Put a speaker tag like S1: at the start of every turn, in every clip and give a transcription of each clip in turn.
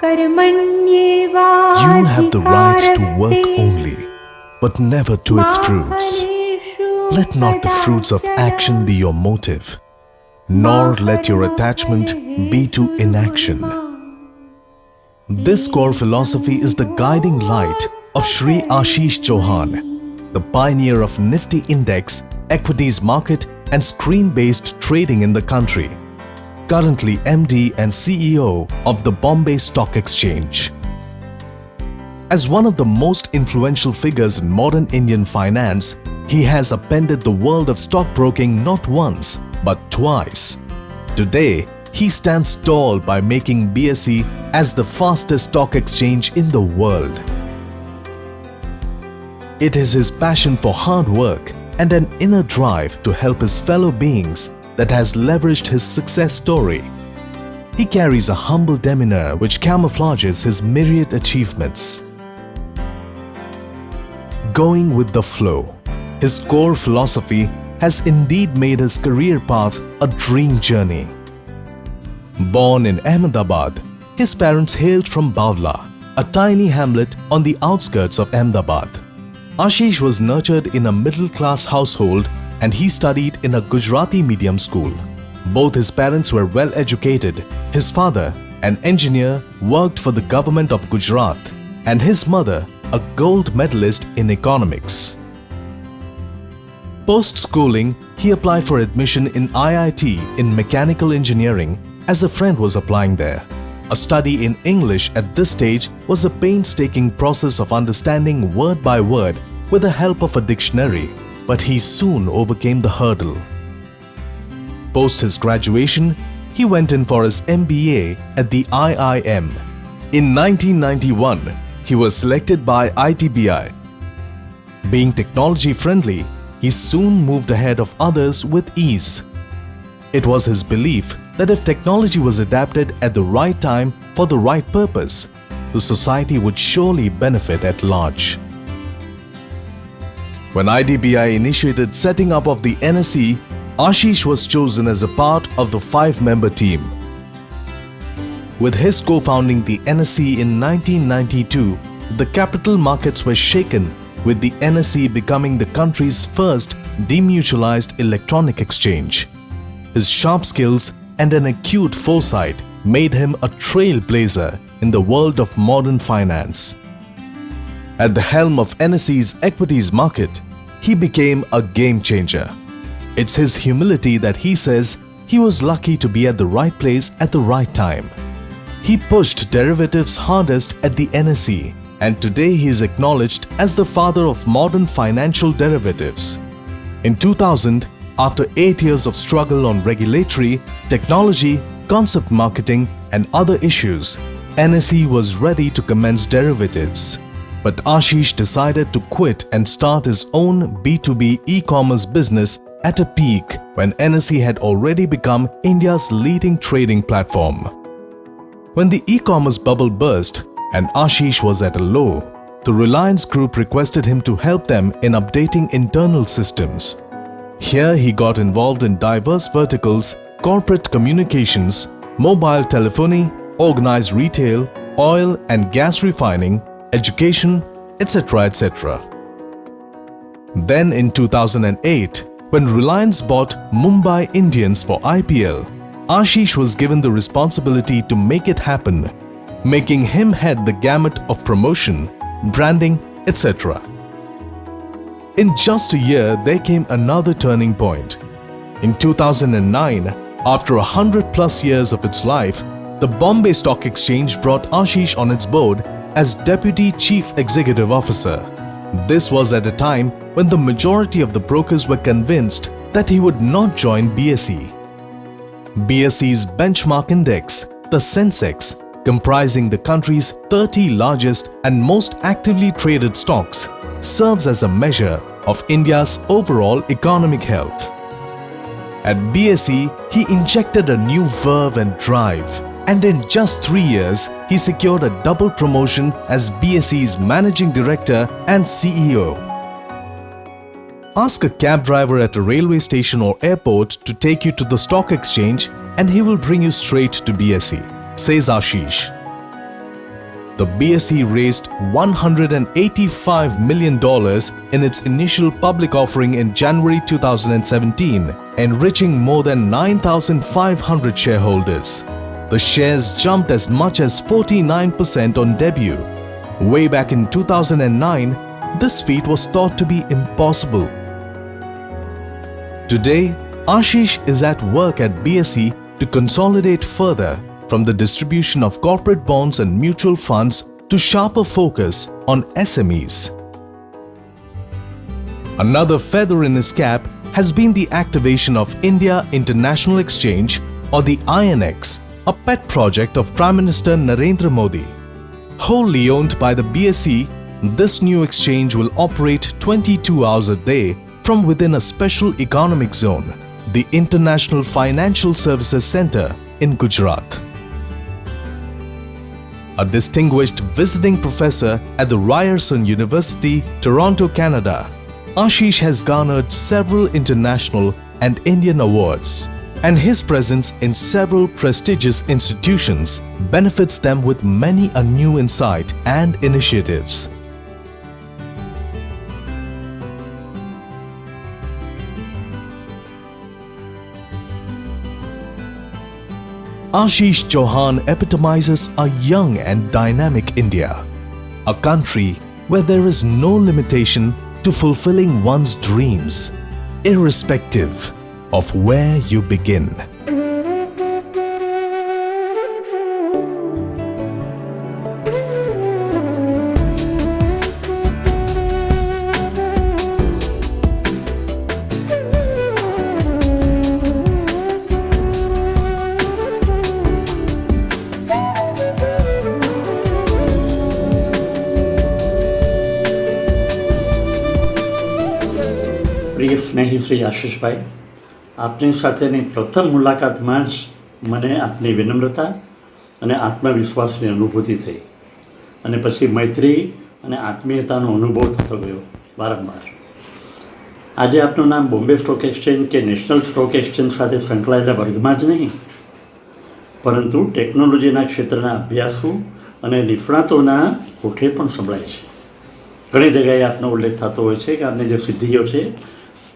S1: You have the right to work only, but never to its fruits. Let not the fruits of action be your motive, nor let your attachment be to inaction. This core philosophy is the guiding light of Shri Ashish Chauhan, the pioneer of Nifty Index, equities market and screen-based trading in the country. Currently MD and CEO of the Bombay Stock Exchange. As one of the most influential figures in modern Indian finance, he has upended the world of stockbroking not once, but twice. Today, he stands tall by making BSE as the fastest stock exchange in the world. It is his passion for hard work and an inner drive to help his fellow beings that has leveraged his success story. He carries a humble demeanor which camouflages his myriad achievements. Going with the flow, his core philosophy has indeed made his career path a dream journey. Born in Ahmedabad, his parents hailed from Bawla, a tiny hamlet on the outskirts of Ahmedabad. Ashish was nurtured in a middle-class household and he studied in a Gujarati medium school. Both his parents were well educated. His father, an engineer, worked for the government of Gujarat, and his mother, a gold medalist in economics. Post-schooling, he applied for admission in IIT in mechanical engineering as a friend was applying there. A study in English at this stage was a painstaking process of understanding word by word with the help of a dictionary, but he soon overcame the hurdle. Post his graduation, he went in for his MBA at the IIM. In 1991, he was selected by ITBI. Being technology-friendly, he soon moved ahead of others with ease. It was his belief that if technology was adapted at the right time for the right purpose, the society would surely benefit at large. When ITBI initiated setting up of the NSE, Ashish was chosen as a part of the 5-member team. With his co-founding the NSE in 1992, the capital markets were shaken, with the NSE becoming the country's first demutualized electronic exchange. His sharp skills and an acute foresight made him a trailblazer in the world of modern finance. At the helm of NSE's equities market, he became a game changer. It's his humility that he says he was lucky to be at the right place at the right time. He pushed derivatives hardest at the NSE, and today he is acknowledged as the father of modern financial derivatives. In 2000, after 8 years of struggle on regulatory, technology, concept marketing and other issues, NSE was ready to commence derivatives. But Ashish decided to quit and start his own B2B e-commerce business at a peak when NSE had already become India's leading trading platform. When the e-commerce bubble burst and Ashish was at a low, the Reliance Group requested him to help them in updating internal systems. Here he got involved in diverse verticals, corporate communications, mobile telephony, organized retail, oil and gas refining, education, etc. etc. Then in 2008, when Reliance bought Mumbai Indians for IPL, Ashish was given the responsibility to make it happen, making him head the gamut of promotion, branding, etc. In just a year, there came another turning point. In 2009, after 100+ years of its life, the Bombay Stock Exchange brought Ashish on its board as Deputy Chief Executive Officer. This was at a time when the majority of the brokers were convinced that he would not join BSE. BSE's benchmark index, the Sensex, comprising the country's 30 largest and most actively traded stocks, serves as a measure of India's overall economic health. At BSE, he injected a new verve and drive, and in just 3 years, he secured a double promotion as BSE's Managing Director and CEO. Ask a cab driver at a railway station or airport to take you to the stock exchange and he will bring you straight to BSE, says Ashish. the BSE raised $185 million in its initial public offering in January 2017, enriching more than 9,500 shareholders. The shares jumped as much as 49% on debut. Way back in 2009, this feat was thought to be impossible. Today, Ashish is at work at BSE to consolidate further, from the distribution of corporate bonds and mutual funds to sharper focus on SMEs. Another feather in his cap has been the activation of India International Exchange, or the INX, a pet project of Prime Minister Narendra Modi. Wholly owned by the BSE, this new exchange will operate 22 hours a day from within a special economic zone, the International Financial Services Centre in Gujarat. A distinguished visiting professor at the Ryerson University, Toronto, Canada, Ashish has garnered several international and Indian awards, and his presence in several prestigious institutions benefits them with many a new insight and initiatives. Ashish Chauhan epitomizes a young and dynamic India, a country where there is no limitation to fulfilling one's dreams, irrespective of where you begin.
S2: પ્રિય સ્નેહી શ્રી આશીષભાઈ, આપની સાથેની પ્રથમ મુલાકાતમાં જ મને આપની વિનમ્રતા અને આત્મવિશ્વાસની અનુભૂતિ થઈ, અને પછી મૈત્રી અને આત્મીયતાનો અનુભવ થતો ગયો વારંવાર. આજે આપનું નામ બોમ્બે સ્ટોક એક્સચેન્જ કે નેશનલ સ્ટોક એક્સચેન્જ સાથે સંકળાયેલા વર્ગમાં જ નહીં, પરંતુ ટેકનોલોજીના ક્ષેત્રના અભ્યાસુ અને નિષ્ણાતોના કોઠે પણ સંભળાય છે. ઘણી જગ્યાએ આપનો ઉલ્લેખ થતો હોય છે કે આપની જે સિદ્ધિઓ છે,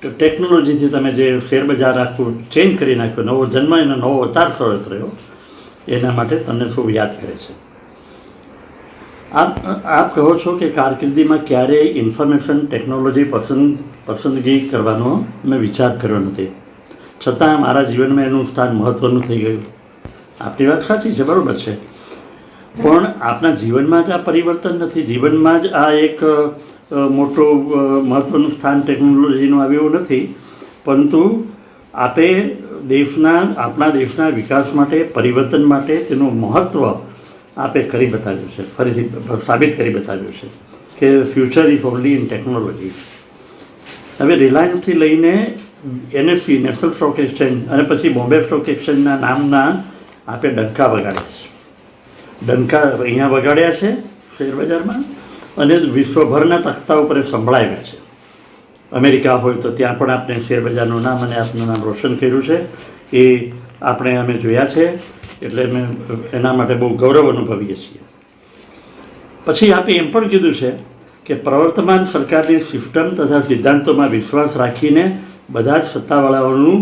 S2: ટેકનોલોજીથી તમે જે શેરબજાર આખું ચેન્જ કરી નાખ્યો, નવો જન્મ એનો નવો અવતાર શરત રહ્યો, એના માટે તમને ખૂબ યાદ કરે છે. આપ કહો છો કે કારકિર્દીમાં ક્યારેય ઇન્ફોર્મેશન ટેકનોલોજી પસંદગી કરવાનો મેં વિચાર કર્યો નથી, છતાં મારા જીવનમાં એનું સ્થાન મહત્ત્વનું થઈ ગયું. આપની વાત સાચી છે, બરાબર છે, પણ આપના જીવનમાં જ આ પરિવર્તન નથી, જીવનમાં જ આ એક મોટું મહત્ત્વનું સ્થાન ટેકનોલોજીનું આવ્યું નથી, પરંતુ આપે આપણા દેશના વિકાસ માટે, પરિવર્તન માટે તેનું મહત્ત્વ આપે કરી બતાવ્યું છે, ફરીથી સાબિત કરી બતાવ્યું છે કે future is only in technology. હવે રિલાયન્સથી લઈને NSE નેશનલ સ્ટોક એક્સચેન્જ અને પછી બોમ્બે સ્ટોક એક્સચેન્જના નામના આપે ડંકા વગાડ્યા છે. ડંકા અહીંયા વગાડ્યા છે શેરબજારમાં, અને વિશ્વભરના તખ્તા ઉપર સંભળાવ્યા છે. અમેરિકા હોય તો ત્યાં પણ આપણે શેરબજારનું નામ અને આપનું નામ રોશન કર્યું છે, એ અમે જોયા છે, એટલે અમે એના માટે બહુ ગૌરવ અનુભવીએ છીએ. પછી આપે એમ પણ કીધું છે કે પ્રવર્તમાન સરકારની સિસ્ટમ તથા સિદ્ધાંતોમાં વિશ્વાસ રાખીને, બધા જ સત્તાવાળાઓનું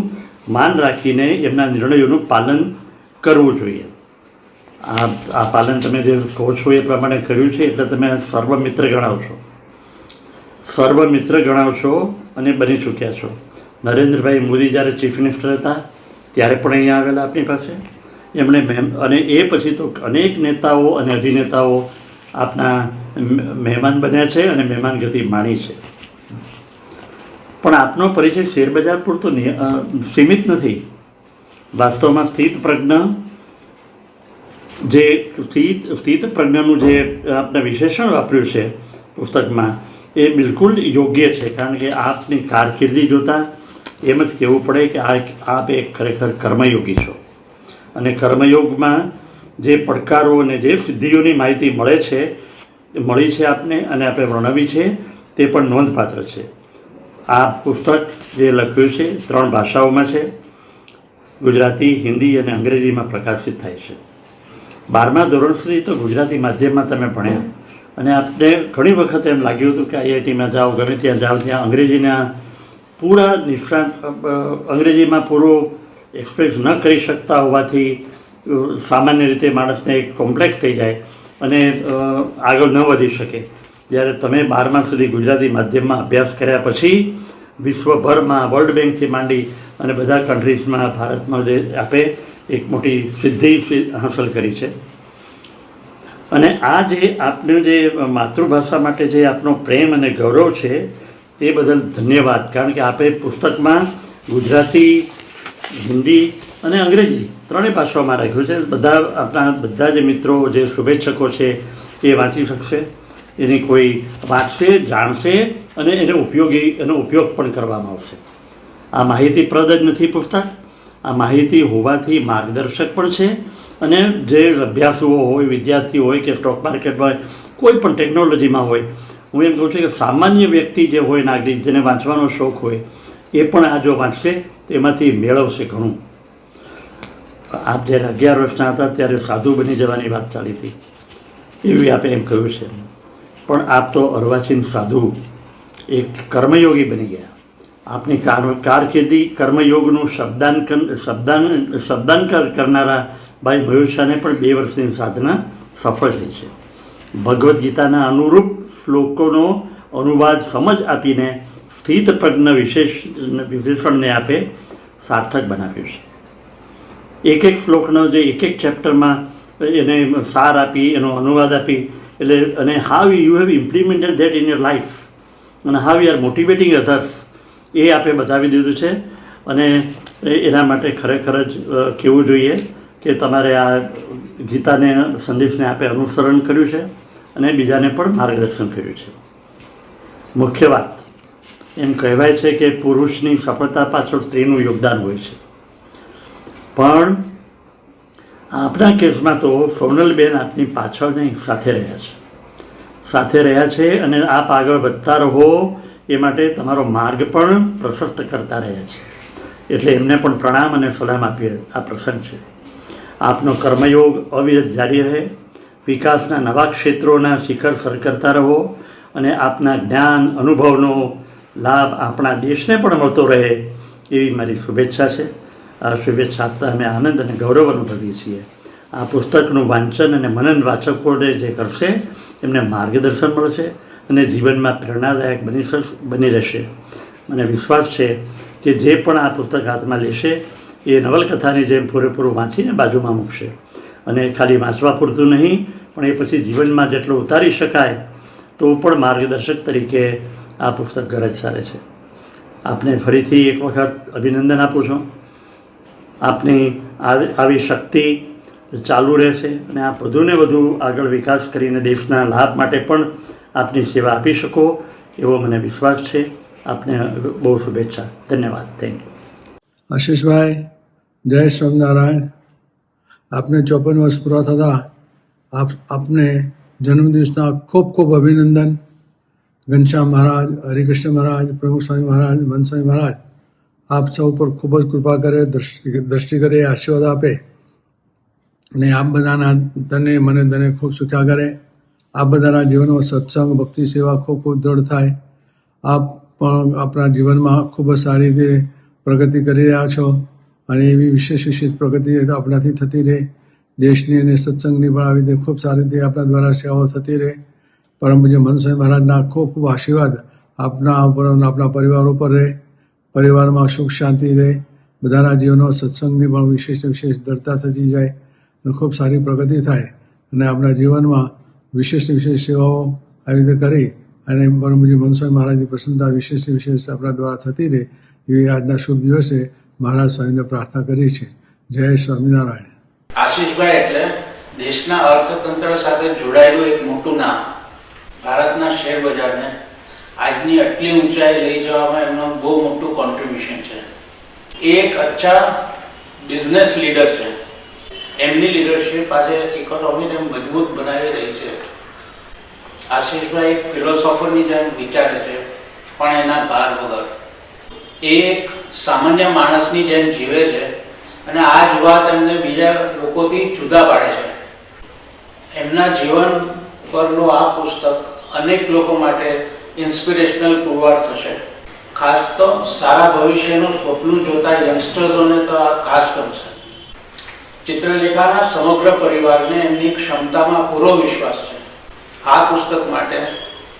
S2: માન રાખીને એમના નિર્ણયોનું પાલન કરવું જોઈએ. આ પાલન તમે જે કહો છો એ પ્રમાણે કર્યું છે, એટલે તમે સર્વમિત્ર ગણાવ છો અને બની ચૂક્યા છો. નરેન્દ્રભાઈ મોદી જ્યારે ચીફ મિનિસ્ટર હતા ત્યારે પણ અહીંયા આવેલા આપણી પાસે, એમણે અને એ પછી તો અનેક નેતાઓ અને અભિનેતાઓ આપના મહેમાન બન્યા છે અને મહેમાનગતિ માણી છે. પણ આપનો પરિચય શેરબજાર પૂરતો સીમિત નથી. વાસ્તવમાં સ્થિત પ્રજ્ઞાનું જે આપણે વિશેષણ વાપર્યું છે પુસ્તકમાં, એ બિલકુલ યોગ્ય છે, કારણ કે આપની કારકિર્દી જોતાં એમ જ કહેવું પડે કે આપ એક ખરેખર કર્મયોગી છો, અને કર્મયોગમાં જે પડકારો અને જે સિદ્ધિઓની માહિતી મળી છે આપને, અને આપણે વર્ણવી છે, તે પણ નોંધપાત્ર છે. આ પુસ્તક જે લખ્યું છે 3 ભાષાઓમાં છે, ગુજરાતી, હિન્દી અને અંગ્રેજીમાં પ્રકાશિત થાય છે. 12મા ધોરણ સુધી તો ગુજરાતી માધ્યમમાં તમે ભણ્યા અને આપને ઘણી વખત એમ લાગ્યું હતું કે આઈઆઈટીમાં જાઓ, ગમે ત્યાં જાઓ, ત્યાં અંગ્રેજીના પૂરા નિષ્ણાંત અંગ્રેજીમાં પૂરું એક્સપ્રેસ ન કરી શકતા હોવાથી સામાન્ય રીતે માણસને એક કોમ્પ્લેક્સ થઈ જાય અને આગળ ન વધી શકે. જ્યારે તમે 12મા સુધી ગુજરાતી માધ્યમમાં અભ્યાસ કર્યા પછી વિશ્વભરમાં વર્લ્ડ બેંકથી માંડી અને બધા કન્ટ્રીઝમાં ભારતમાં જે આપે એક મોટી સિદ્ધિ હાંસલ કરી છે. અને આ જે આપનું જે માતૃભાષા માટે જે આપનો પ્રેમ અને ગૌરવ છે તે બદલ ધન્યવાદ. કારણ કે આપે પુસ્તકમાં ગુજરાતી, હિન્દી અને અંગ્રેજી ત્રણેય ભાષાઓમાં રાખ્યું છે. આપણા બધા જે મિત્રો, જે શુભેચ્છકો છે એ વાંચી શકશે, એની કોઈ વાંચશે, જાણશે અને એનો ઉપયોગ પણ કરવામાં આવશે. આ માહિતીપ્રદ જ નથી પુસ્તક, આ માહિતી હોવાથી માર્ગદર્શક પણ છે. અને જે અભ્યાસુઓ હોય, વિદ્યાર્થીઓ હોય કે સ્ટોક માર્કેટમાં હોય, કોઈ પણ ટેકનોલોજીમાં હોય, હું એમ કહું છું કે સામાન્ય વ્યક્તિ જે હોય, નાગરિક જેને વાંચવાનો શોખ હોય, એ પણ આ જો વાંચશે તો એમાંથી મેળવશે ઘણું. આપ જ્યારે 11 વર્ષના હતા ત્યારે સાધુ બની જવાની વાત ચાલી હતી, એવી આપે એમ કહ્યું છે. પણ આપ તો અર્વાચીન સાધુ, એક કર્મયોગી બની ગયા. આપની કારકિર્દી કર્મયોગનું શબ્દાંકન કરનારા ભાઈ મયુર શાહને પણ 2 વર્ષની સાધના સફળ થઈ છે. ભગવદ્ ગીતાના અનુરૂપ શ્લોકોનો અનુવાદ સમજ આપીને સ્થિત પ્રજ્ઞ વિશેષણને આપે સાર્થક બનાવ્યું છે. એક શ્લોકનો જે એક ચેપ્ટરમાં એને સાર આપી, એનો અનુવાદ આપી, એટલે અને how you have implemented that in your life અને how you are motivating others, એ આપે બતાવી દીધું છે. અને એના માટે ખરેખર જ કહેવું જોઈએ કે તમારે આ ગીતાને સંદેશને આપે અનુસરણ કર્યું છે અને બીજાને પણ માર્ગદર્શન કર્યું છે. મુખ્ય વાત એમ કહેવાય છે કે પુરુષની સફળતા પાછળ સ્ત્રીનું યોગદાન હોય છે. પણ આપણા કેસમાં તો સોનલબેન આપની પાછળ નહીં, સાથે રહ્યા છે અને આપ આગળ વધતા રહો એ માટે તમારો માર્ગ પણ પ્રશસ્ત કરતા રહ્યા છે. એટલે એમને પણ પ્રણામ અને સલામ આપીએ. આ પ્રસંગ છે. આપનો કર્મયોગ અવિરત જારી રહે, વિકાસના નવા ક્ષેત્રોના શિખર સર કરતા રહો અને આપના જ્ઞાન અનુભવનો લાભ આપણા દેશને પણ મળતો રહે એવી મારી શુભેચ્છા છે. આ શુભેચ્છા આપતા અમે આનંદ અને ગૌરવ અનુભવીએ છીએ. આ પુસ્તકનું વાંચન અને મનન વાચકોને જે કરશે એમને માર્ગદર્શન મળશે અને જીવનમાં પ્રેરણાદાયક બની રહેશે. મને વિશ્વાસ છે કે જે પણ આ પુસ્તક હાથમાં લેશે એ નવલકથાની જેમ પૂરેપૂરું વાંચીને બાજુમાં મૂકશે અને ખાલી વાંચવા પૂરતું નહીં, પણ એ પછી જીવનમાં જેટલું ઉતારી શકાય તો પણ માર્ગદર્શક તરીકે આ પુસ્તક ગરજ સારે છે. આપને ફરીથી એક વખત અભિનંદન આપું છું. આપની આવી શક્તિ ચાલુ રહેશે અને આપ વધુને વધુ આગળ વિકાસ કરીને દેશના લાભ માટે પણ આપની સેવા આપી શકો એવો મને વિશ્વાસ છે. આપને બહુ શુભેચ્છા. ધન્યવાદ. Thank you.
S3: આશીષભાઈ, જય સ્વામિનારાયણ. આપને 54 વર્ષ પૂરા થતા આપને જન્મદિવસના ખૂબ ખૂબ અભિનંદન. ઘનશ્યામ મહારાજ, હરિકૃષ્ણ મહારાજ, પ્રમુખ સ્વામી મહારાજ, મન સ્વામી મહારાજ આપ સૌ પર ખૂબ જ કૃપા કરે, દ્રષ્ટિ કરે, આશીર્વાદ આપે અને આપ બધાના તને મને તને ખૂબ સુખ્યા કરે. આપ બધાના જીવનમાં સત્સંગ, ભક્તિ, સેવા ખૂબ ખૂબ દ્રઢ થાય. આપ પણ આપણા જીવનમાં ખૂબ જ સારી રીતે પ્રગતિ કરી રહ્યા છો અને એવી વિશેષ પ્રગતિ આપણાથી થતી રહે. દેશની અને સત્સંગની પણ આવી રીતે ખૂબ સારી રીતે આપણા દ્વારા સેવાઓ થતી રહે. પરમ પૂજ્ય મન સ્વામી મહારાજના ખૂબ ખૂબ આશીર્વાદ આપના ઉપર, આપણા પરિવાર ઉપર રહે. પરિવારમાં સુખ શાંતિ રહે. બધાના જીવનમાં સત્સંગની પણ વિશેષ દ્રઢતા થતી જાય અને ખૂબ સારી પ્રગતિ થાય અને આપણા જીવનમાં વિશેષ સેવાઓ આવી રીતે કરી અને પરમ પૂજ્ય મન સ્વામી મહારાજની પ્રસન્નતા વિશેષ આપણા દ્વારા થતી રહે એવી આજના શુભ દિવસે મહારાજ સ્વામીને પ્રાર્થના કરી છે. જય સ્વામિનારાયણ.
S4: આશીષભાઈ એટલે દેશના અર્થતંત્ર સાથે જોડાયેલું એક મોટું નામ. ભારતના શેર બજારને આજની આટલી ઊંચાઈ લઈ જવામાં એમનું બહુ મોટું કોન્ટ્રીબ્યુશન છે. એક અચ્છા બિઝનેસ લીડર છે. એમની લીડરશિપ આજે ઇકોનોમીને મજબૂત બનાવી રહી છે. આશીષભાઈ એક ફિલોસોફરની જેમ વિચારે છે પણ એના ભાર વગર. એક સામાન્ય માણસની જેમ જીવે છે અને આ જ વાત એમને બીજા લોકોથી જુદા પાડે છે. એમના જીવન પરનું આ પુસ્તક અનેક લોકો માટે ઇન્સ્પિરેશનલ પુરવાર થશે. ખાસ તો સારા ભવિષ્યનું સ્વપ્ન જોતા યંગસ્ટર્સોને તો આ ખાસ ગમશે. ચિત્રલેખાના સમગ્ર પરિવારને એમની ક્ષમતામાં પૂરો વિશ્વાસ છે. આ પુસ્તક માટે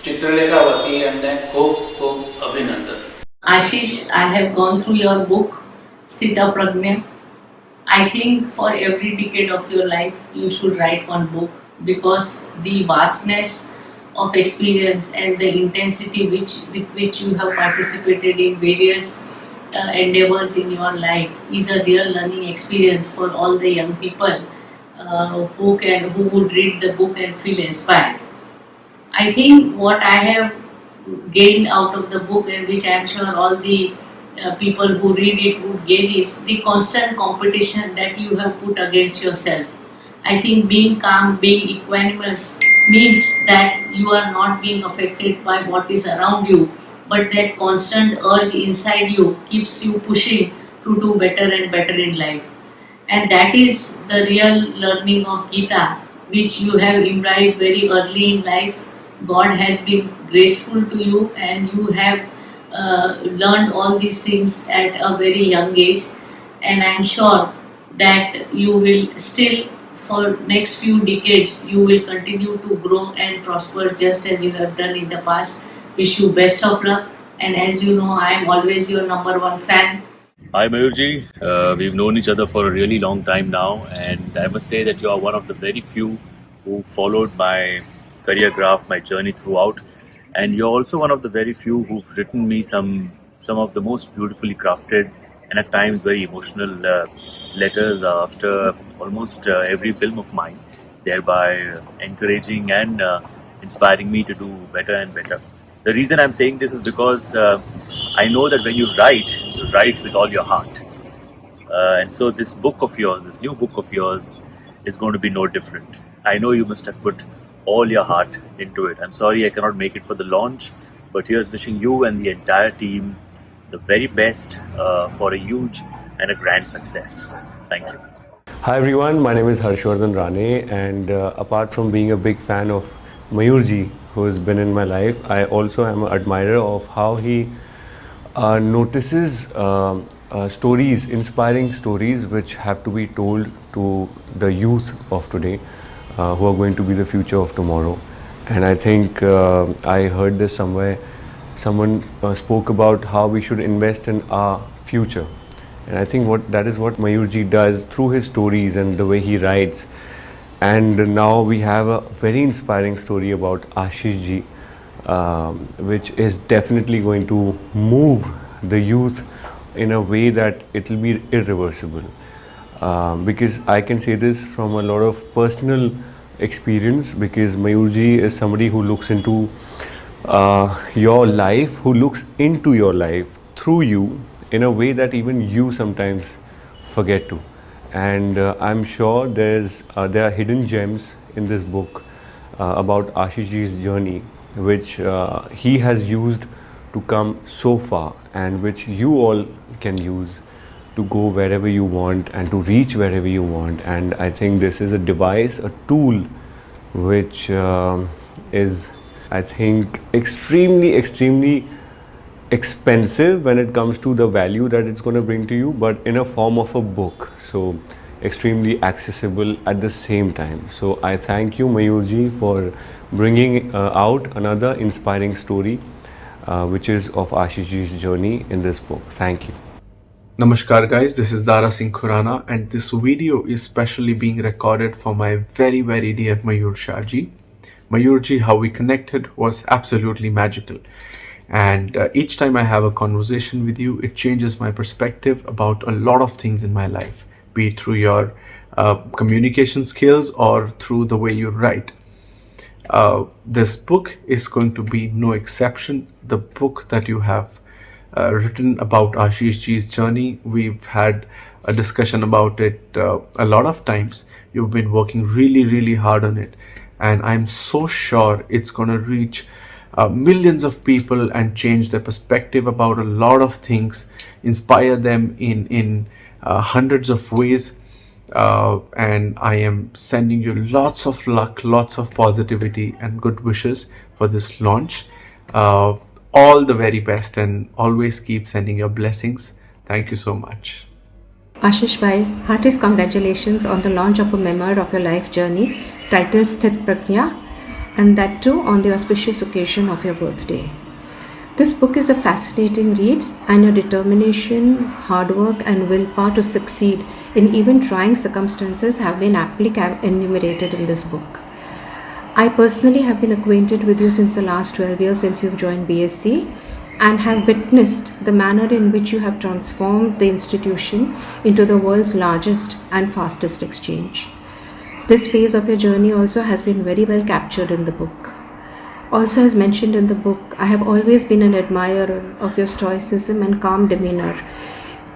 S4: ચિત્રલેખા વતી એમને ખૂબ ખૂબ અભિનંદન.
S5: Ashish, I have gone through your book, Sthita Pragnya. I think for every decade of your life, you should write one book because the vastness of experience and the intensity with which you have participated in various endeavors in your life is a real learning experience for all the young people who would read the book and feel inspired. I think what I have gained out of the book, and which I am sure all the people who read it would gain, is the constant competition that you have put against yourself. I think being calm, being equanimous means that you are not being affected by what is around you, but that constant urge inside you keeps you pushing to do better and better in life. And that is the real learning of Gita, which you have imbibed very early in life. God has been graceful to you and you have learned all these things at a very young age, and I am sure that you will still, for next few decades, you will continue to grow and prosper just as you have done in the past. Wish you best of luck, and as you know, I am always your number one fan.
S6: Hi Mayurji, we've known each other for a really long time now, and I must say that you are one of the very few who followed my career graph, my journey throughout, and you're also one of the very few who've written me some of the most beautifully crafted and at times very emotional letters after almost every film of mine, thereby encouraging and inspiring me to do better and better. The reason I'm saying this is because I know that when you write with all your heart. And so this book of yours, this new book of yours, is going to be no different. I know you must have put all your heart into it. I'm sorry I cannot make it for the launch, but here's wishing you and the entire team the very best for a huge and a grand success. Thank you.
S7: Hi everyone, my name is Harshvardhan Rane, and apart from being a big fan of Mayurji, who has been in my life, I also am an admirer of how he notices stories, inspiring stories which have to be told to the youth of today, who are going to be the future of tomorrow. And I think I heard this somewhere. Someone spoke about how we should invest in our future, and I think that is what Mayurji does through his stories and the way he writes. And now we have a very inspiring story about Ashish ji, which is definitely going to move the youth in a way that it will be irreversible. Because I can say this from a lot of personal experience, because Mayurji is somebody who looks into your life, who looks into your life through you in a way that even you sometimes forget to. And I'm sure there are hidden gems in this book about Ashish ji's journey, which he has used to come so far, and which you all can use to go wherever you want and to reach wherever you want. And I think this is a device, a tool, which is, I think, extremely expensive when it comes to the value that it's going to bring to you, but in a form of a book, so extremely accessible at the same time. So I thank you, Mayurji, for bringing out another inspiring story, which is of Ashish ji's journey in this book. Thank you.
S8: Namaskar guys, this is Dara Singh Khurana, and this video is specially being recorded for my very dear Mayur Shah ji. Mayur ji, how we connected was absolutely magical, and each time I have a conversation with you, it changes my perspective about a lot of things in my life, be it through your communication skills or through the way you write. This book is going to be no exception. The book that you have written about Ashish ji's journey, we've had a discussion about it a lot of times. You've been working really hard on it, and I'm so sure it's going to reach millions of people and change their perspective about a lot of things, inspire them in hundreds of ways. and I am sending you lots of luck, lots of positivity, and good wishes for this launch. All the very best, and always keep sending your blessings. Thank you so much.
S9: Ashish Bhai, heartiest congratulations on the launch of a memoir of your life journey titled Sthit Pragya, and that too on the auspicious occasion of your birthday. This book is a fascinating read, and your determination, hard work, and willpower to succeed in even trying circumstances have been aptly enumerated in this book. I personally have been acquainted with you since the last 12 years since you've joined BSc, and have witnessed the manner in which you have transformed the institution into the world's largest and fastest exchange. This phase of your journey also has been very well captured in the book. Also, as mentioned in the book, I have always been an admirer of your stoicism and calm demeanor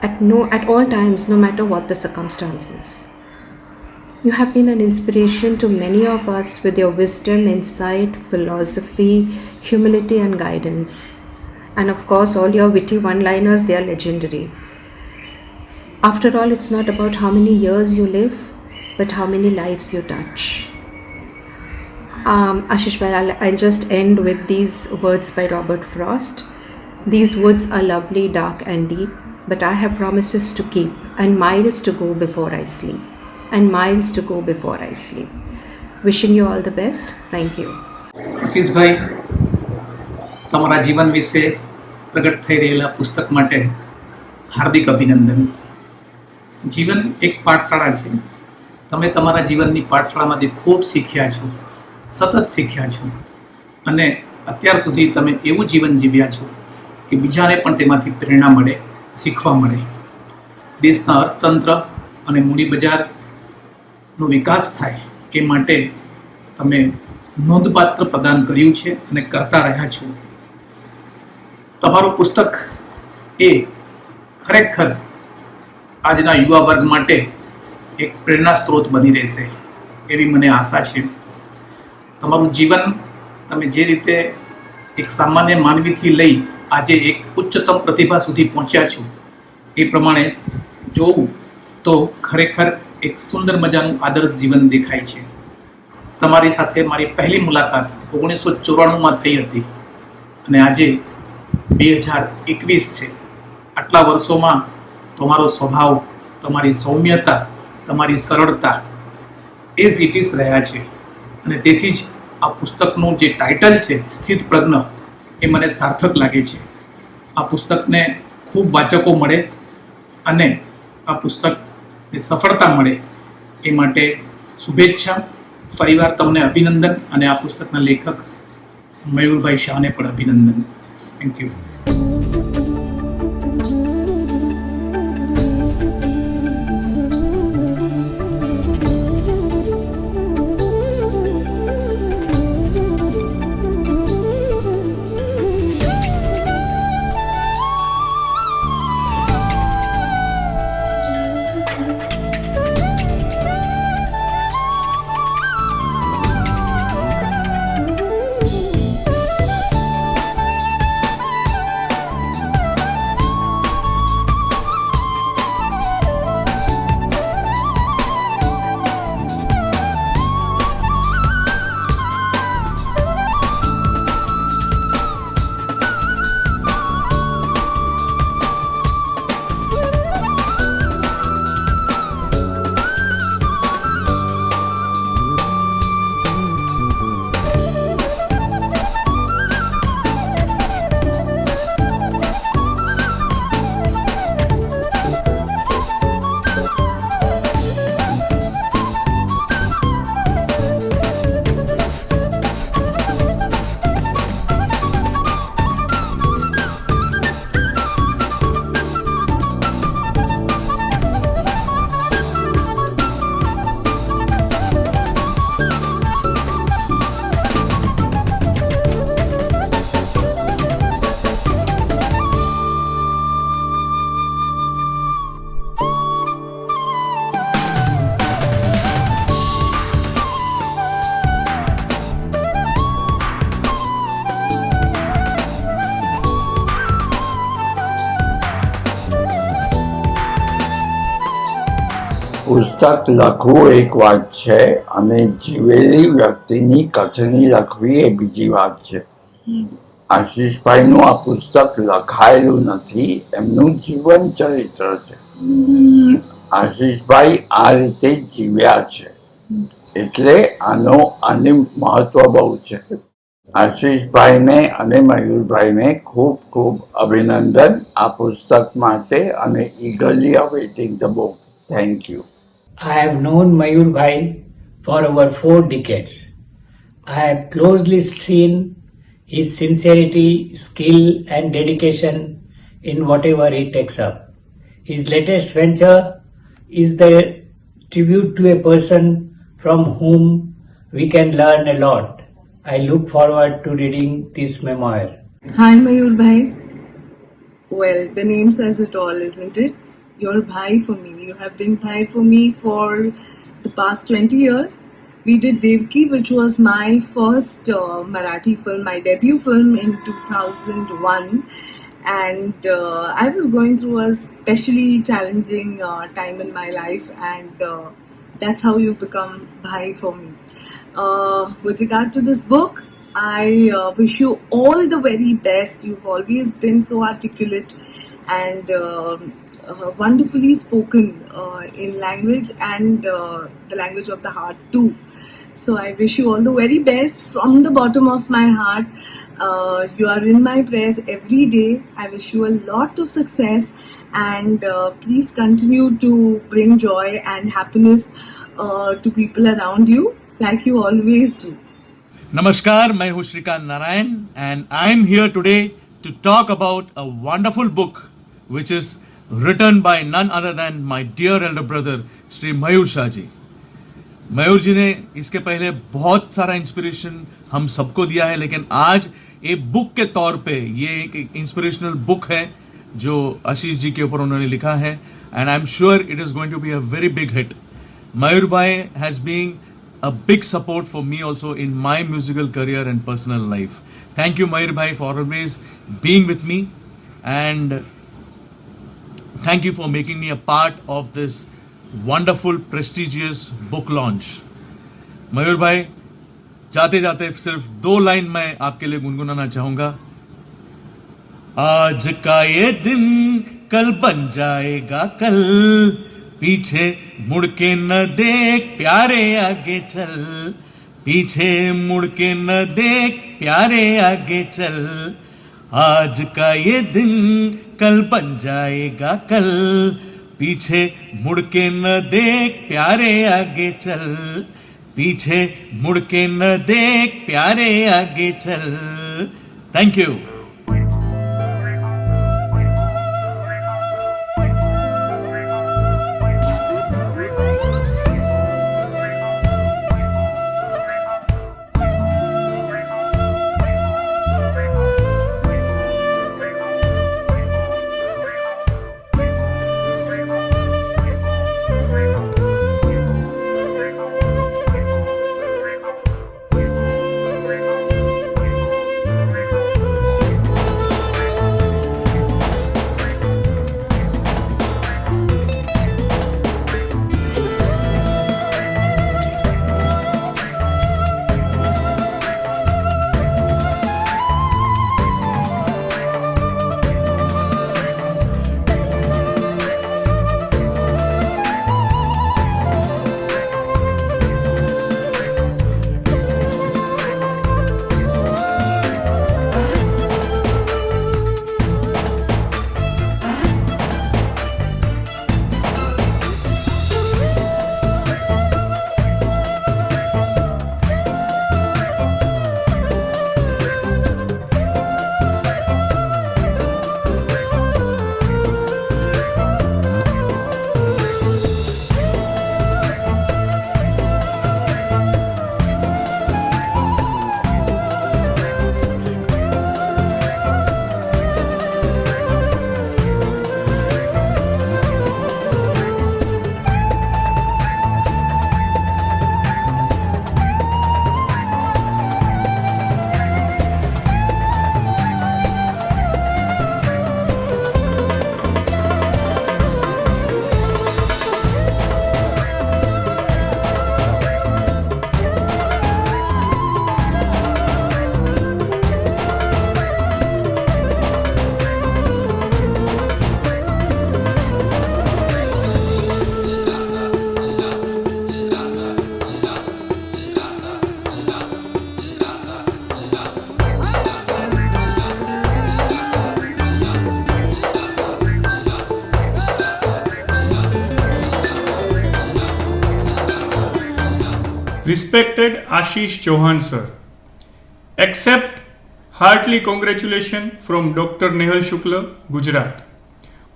S9: at all times, no matter what the circumstances. You have been an inspiration to many of us with your wisdom, insight, philosophy, humility, and guidance. And of course, all your witty one-liners, they are legendary. After all, it's not about how many years you live, but how many lives you touch. Ashish Bhai, I'll just end with these words by Robert Frost. These woods are lovely, dark and deep, but I have promises to keep, and miles to go before I sleep. And miles to go before I sleep. Wishing you all the best. Thank you.
S10: આશીષભાઈ, તમારા જીવન વિશે પ્રગટ થઈ રહેલા પુસ્તક માટે હાર્દિક અભિનંદન. જીવન એક પાઠશાળા છે. તમે તમારા જીવનની પાઠશાળામાંથી ખૂબ શીખ્યા છો, સતત શીખ્યા છો, અને અત્યાર સુધી તમે એવું જીવન જીવ્યા છો કે બીજાને પણ તેમાંથી પ્રેરણા મળે, શીખવા મળે. દેશના અર્થતંત્ર અને મૂડી બજારનો વિકાસ થાય એ માટે તમે નોંધપાત્ર પ્રદાન કર્યું છે અને કરતા રહ્યા છો. તમારું પુસ્તક એ ખરેખર આજના યુવા વર્ગ માટે એક પ્રેરણા સ્ત્રોત બની રહેશે એવી મને આશા છે. તમારું જીવન તમે જે રીતે એક સામાન્ય માનવીથી લઈ આજે એક ઉચ્ચતમ પ્રતિભા સુધી પહોંચ્યા છો એ પ્રમાણે જોવું તો ખરેખર એક સુંદર મજાનું આદર્શ જીવન દેખાય છે. તમારી સાથે મારી પહેલી મુલાકાત 1994માં થઈ હતી અને આજે 2021 છે. આટલા વર્ષોમાં તમારો સ્વભાવ, તમારી સૌમ્યતા, તમારી સરળતા એઝ ઇટ ઇઝ રહ્યા છે, અને તેથી જ આ પુસ્તકનું જે ટાઇટલ છે સ્થિત પ્રજ્ઞ એ મને સાર્થક લાગે છે. આ પુસ્તકને ખૂબ વાચકો મળે અને આ પુસ્તકને સફળતા મળે એ માટે શુભેચ્છા. ફરીવાર તમને અભિનંદન, અને આ પુસ્તકના લેખક મયુરભાઈ શાહને પણ અભિનંદન. Thank you.
S11: પુસ્તક લખવું એક વાત છે અને જીવેલી વ્યક્તિની કથની લખવી એ બીજી વાત છે. આશીષભાઈનું આ પુસ્તક લખાયેલું નથી, એમનું જીવન ચરિત્ર છે. આશીષભાઈ આ રીતે જીવ્યા છે એટલે આને મહત્વ બહુ છે. આશીષભાઈને અને મયુરભાઈને ખૂબ ખૂબ અભિનંદન આ પુસ્તક માટે અને eagerly awaiting the book. Thank you.
S12: I have known Mayur Bhai for over 4 decades. I have closely seen his sincerity, skill and dedication in whatever he takes up. His latest venture is the tribute to a person from whom we can learn a lot. I look forward to reading this memoir.
S13: Hi Mayur Bhai. Well, the name says it all, isn't it? You're Bhai for me. You have been Bhai for me for the past 20 years. We did Devki, which was my first Marathi film, my debut film in 2001. And I was going through a especially challenging time in my life, and that's how you become Bhai for me. With regard to this book, I wish you all the very best. You've always been so articulate and wonderfully spoken in language and the language of the heart too. So I wish you all the very best from the bottom of my heart. You are in my prayers every day. I wish you a lot of success, and please continue to bring joy and happiness to people around you like you always do.
S14: Namaskar, मैं हूँ Shrikant Narayan and I am here today to talk about a wonderful book which is written by none other than my dear elder brother Shri Mayur Shah ji. मयूर जी ने इसके पहले बहुत सारा inspiration हम सबको दिया है, लेकिन आज एक बुक के तौर पे ये एक इंस्पिरेशनल बुक है जो आशीष जी के ऊपर उन्होंने लिखा है and I am sure it is going to be a very big hit. Mayur भाई has been a big support for me also in my musical career and personal life. Thank you Mayur bhai for always being with me, and thank you for making me a part of this wonderful prestigious book launch. Mayur bhai, जाते जाते सिर्फ 2 line मैं आपके लिए गुनगुनाना चाहूंगा. आज का ये दिन कल बन जाएगा कल, पीछे मुड़ के न देख प्यारे आगे चल, पीछे मुड़ के न देख प्यारे आगे चल. आज का ये दिन कल बन जाएगा कल, पीछे मुड़ के न देख प्यारे आगे चल, पीछे मुड़ के न देख प्यारे आगे चल. Thank you.
S15: Respected Ashish Chauhan sir, accept heartily congratulations from Dr. Nehal Shukla, Gujarat,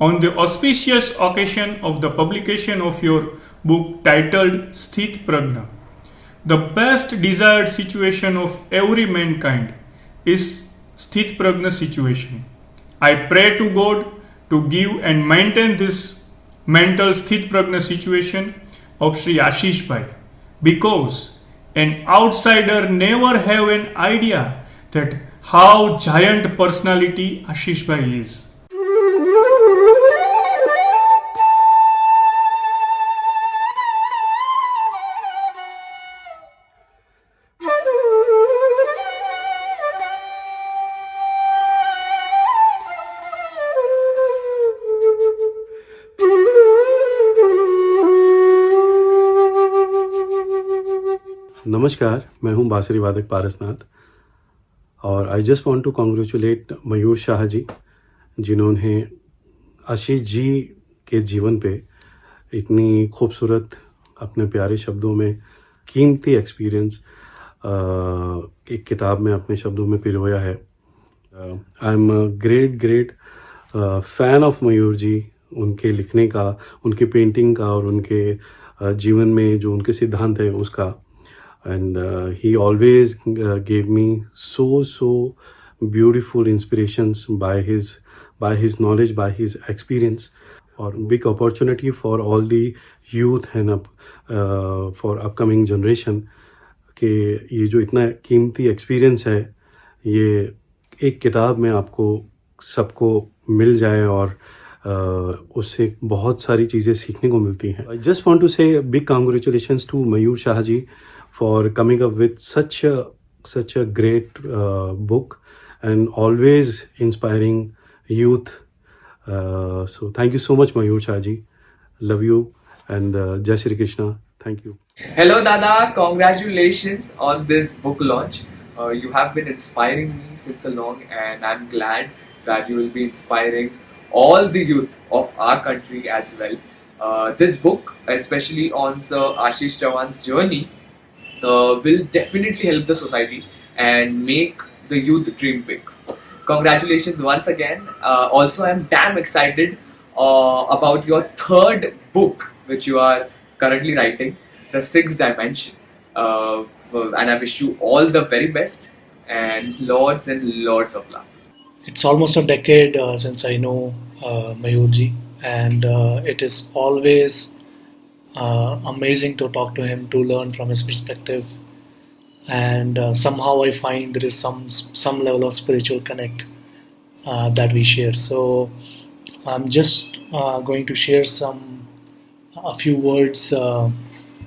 S15: on the auspicious occasion of the publication of your book titled Sthit Pragna. The best desired situation of every mankind is Sthit Pragna situation. I pray to God to give and maintain this mental Sthit Pragna situation of Sri Ashish Bhai, because an outsider never have an idea that how giant personality Ashish Bhai is.
S16: नमस्कार, मैं हूं बांसुरी वादक पारसनाथ और I just want to congratulate Mayur Shah ji, जिन्होंने आशीष जी के जीवन पे इतनी खूबसूरत अपने प्यारे शब्दों में कीमती एक्सपीरियंस एक किताब में अपने शब्दों में पिरोया है। I am great fan of Mayur ji, उनके लिखने का, उनके पेंटिंग का और उनके जीवन में जो उनके सिद्धांत हैं उसका। And he always gave me so beautiful inspirations by his knowledge, by his experience, or big opportunity for all the youth and for upcoming generation कि ये जो इतना कीमती एक्सपीरियंस है ये एक किताब में आपको सबको मिल जाए और उससे बहुत सारी चीज़ें सीखने को मिलती हैं। I just want to say big congratulations to Mayur Shah ji for coming up with such a great book and always inspiring youth. So thank you so much, Mayur Shah ji. Love you and Jai Shri Krishna. Thank you.
S17: Hello Dada, congratulations on this book launch. You have been inspiring me since long and I'm glad that you will be inspiring all the youth of our country as well. This book, especially on Sir Ashish Chauhan's journey, will definitely help the society and make the youth dream big. Congratulations once again. Also, I'm damn excited about your third book, which you are currently writing, The Sixth Dimension. And I wish you all the very best and lots of love.
S18: It's almost a decade since I know Mayurji, and it is always amazing to talk to him, to learn from his perspective, and somehow I find there is some level of spiritual connect that we share. So I'm just going to share a few words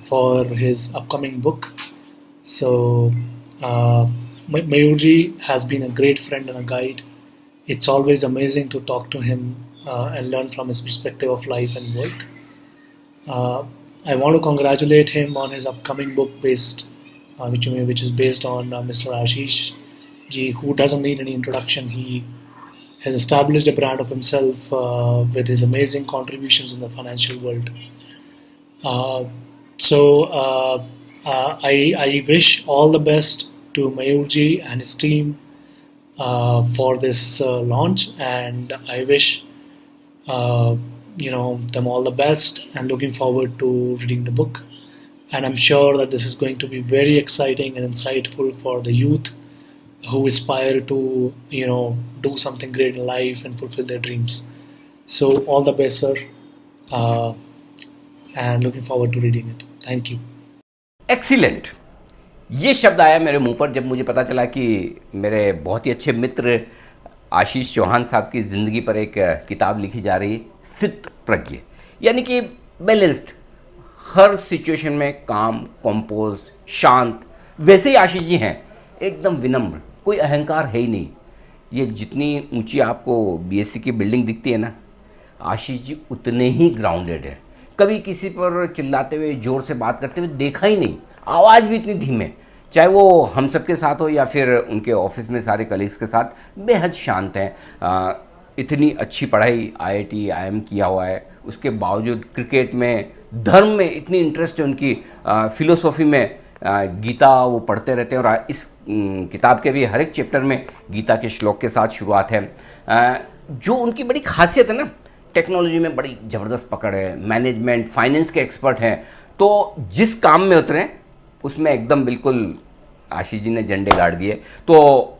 S18: for his upcoming book. So Mayurji has been a great friend and a guide. It's always amazing to talk to him and learn from his perspective of life and work. I want to congratulate him on his upcoming book which is based on Mr. Ashish ji, who doesn't need any introduction. He has established a brand of himself with his amazing contributions in the financial world. I wish all the best to Mayurji and his team for this launch, and I wish them all the best and looking forward to reading the book. And I'm sure that this is going to be very exciting and insightful for the youth who aspire to do something great in life and fulfill their dreams. So all the best, sir, and looking forward to reading it. Thank you.
S19: Excellent. ये शब्द आया मेरे मुंह पर जब मुझे पता चला कि मेरे बहुत ही अच्छे मित्र आशीष चौहान साहब की ज़िंदगी पर एक किताब लिखी जा रही, स्थित प्रज्ञ, यानी कि बैलेंस्ड, हर सिचुएशन में काम, कंपोज, शांत। वैसे ही आशीष जी हैं, एकदम विनम्र, कोई अहंकार है ही नहीं। ये जितनी ऊंची आपको बीएससी की बिल्डिंग दिखती है ना, आशीष जी उतने ही ग्राउंडेड है। कभी किसी पर चिल्लाते हुए, ज़ोर से बात करते हुए देखा ही नहीं। आवाज़ भी इतनी धीमे, चाहे वो हम सब के साथ हो या फिर उनके ऑफिस में सारे कलीग्स के साथ, बेहद शांत हैं। इतनी अच्छी पढ़ाई IIT IIM किया हुआ है, उसके बावजूद क्रिकेट में, धर्म में इतनी इंटरेस्ट है उनकी, फिलोसॉफी में गीता वो पढ़ते रहते हैं और इस किताब के भी हर एक चैप्टर में गीता के श्लोक के साथ शुरुआत है। जो उनकी बड़ी खासियत है ना, टेक्नोलॉजी में बड़ी ज़बरदस्त पकड़ है, मैनेजमेंट फाइनेंस के एक्सपर्ट हैं, तो जिस काम में उतरे उसमें एकदम बिल्कुल आशीष जी ने झंडे गाड़ दिए। तो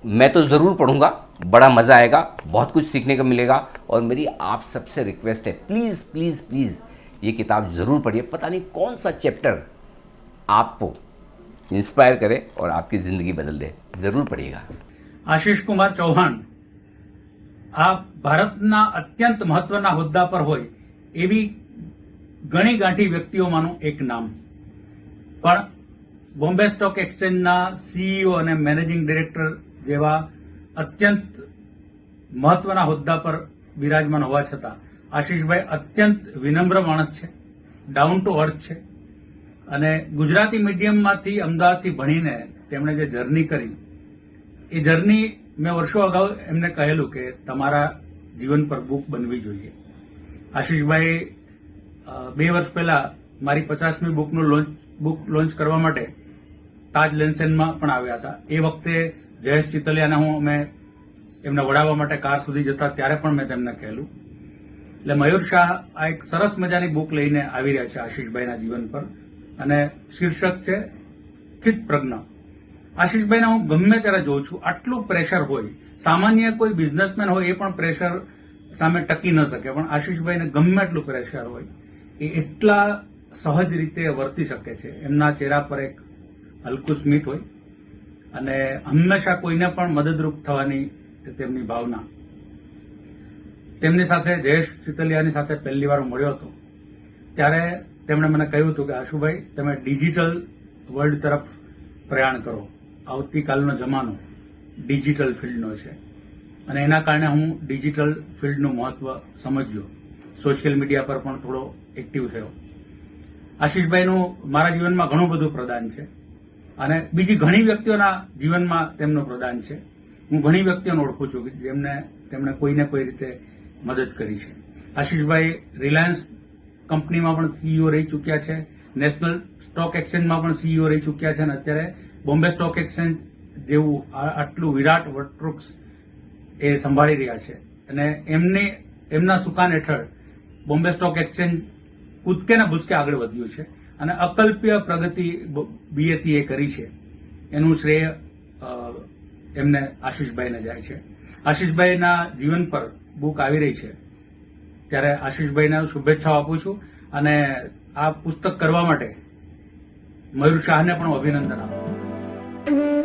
S19: मैं तो ज़रूर पढ़ूंगा, बड़ा मज़ा आएगा, बहुत कुछ सीखने को मिलेगा। और मेरी आप सबसे रिक्वेस्ट है, प्लीज़ प्लीज़ प्लीज़ ये किताब ज़रूर पढ़िए। पता नहीं कौन सा चैप्टर आपको इंस्पायर करे और आपकी ज़िंदगी बदल दे, ज़रूर पढ़िएगा।
S10: આશીષ કુમાર ચૌહાણ આ ભારતના અત્યંત મહત્વના હોદ્દા પર હોય એવી ઘણી ગાંઠી વ્યક્તિઓમાંનું એક નામ, પણ બોમ્બે સ્ટોક એક્સચેન્જના સીઈઓ અને મેનેજિંગ ડિરેક્ટર જેવા અત્યંત મહત્વના હોદ્દા પર બિરાજમાન હોવા છતાં આશીષભાઈ અત્યંત વિનમ્ર માણસ છે, ડાઉન ટુ અર્થ છે અને ગુજરાતી મીડિયમમાંથી અમદાવાદથી ભણીને તેમણે જે જર્ની કરી એ જર્ની મેં વર્ષો અગાઉ એમને કહેલું કે તમારા જીવન પર બુક બનવી જોઈએ. આશીષભાઈ 2 વર્ષ પહેલા મારી 50મી બુક લોન્ચ કરવા માટે તાજ લેન્સેનમાં પણ આવ્યા હતા. એ વખતે જયેશ ચિતલિયાને અમે એમને વડાવવા માટે કાર સુધી જતા ત્યારે પણ મેં તેમને કહેલું. એટલે મયુર શાહ આ એક સરસ મજાની બુક લઈને આવી રહ્યા છે આશીષભાઈના જીવન પર અને શીર્ષક છે સ્થિત પ્રજ્ઞા. આશીષભાઈને હું ગમે ત્યારે જોઉં છું, આટલું પ્રેશર હોય, સામાન્ય કોઈ બિઝનેસમેન હોય એ પણ પ્રેશર સામે ટકી ન શકે, પણ આશીષભાઈને ગમે એટલું પ્રેશર હોય એ એટલા સહજ રીતે વર્તી શકે છે. એમના ચહેરા પર એક હલકું સ્મિત હોય અને હંમેશા કોઈને પણ મદદરૂપ થવાની તેમની ભાવના. તેમની સાથે જયેશ ચિતલિયાની સાથે પહેલી વાર મળ્યો હતો ત્યારે તેમણે મને કહ્યું હતું કે આશુભાઈ તમે ડિજિટલ વર્લ્ડ તરફ પ્રયાણ કરો, આવતીકાલનો જમાનો ડિજિટલ ફિલ્ડનો છે અને એના કારણે હું ડિજિટલ ફિલ્ડનું મહત્વ સમજ્યો, સોશિયલ મીડિયા પર પણ થોડો એક્ટિવ થયો. આશીષભાઈનું મારા જીવનમાં ઘણું બધું પ્રદાન છે અને બીજી ઘણી વ્યક્તિઓના જીવનમાં તેમનું પ્રદાન છે. હું ઘણી વ્યક્તિઓને ઓળખું છું કે તેમણે કોઈને કોઈ રીતે મદદ કરી છે. આશીષભાઈ રિલાયન્સ કંપનીમાં પણ સીઈઓ રહી ચૂક્યા છે, નેશનલ સ્ટોક એક્સચેન્જમાં પણ સીઈઓ રહી ચૂક્યા છે અને અત્યારે બોમ્બે સ્ટોક એક્સચેન્જ જેવું આટલું વિરાટ વટવૃક્ષ એ સંભાળી રહ્યા છે અને એમના સુકાન હેઠળ બોમ્બે સ્ટોક એક્સચેન્જ કૂદકે ને ભૂસકે આગળ વધ્યું છે અને અકલ્પ્ય પ્રગતિ બીએસઈએ કરી છે. એનું શ્રેય એમને આશીષભાઈને જાય છે. આશીષભાઈના જીવન પર બુક આવી રહી છે ત્યારે આશીષભાઈને શુભેચ્છાઓ આપું છું અને આ પુસ્તક કરવા માટે મયુર શાહને પણ અભિનંદન આપું છું.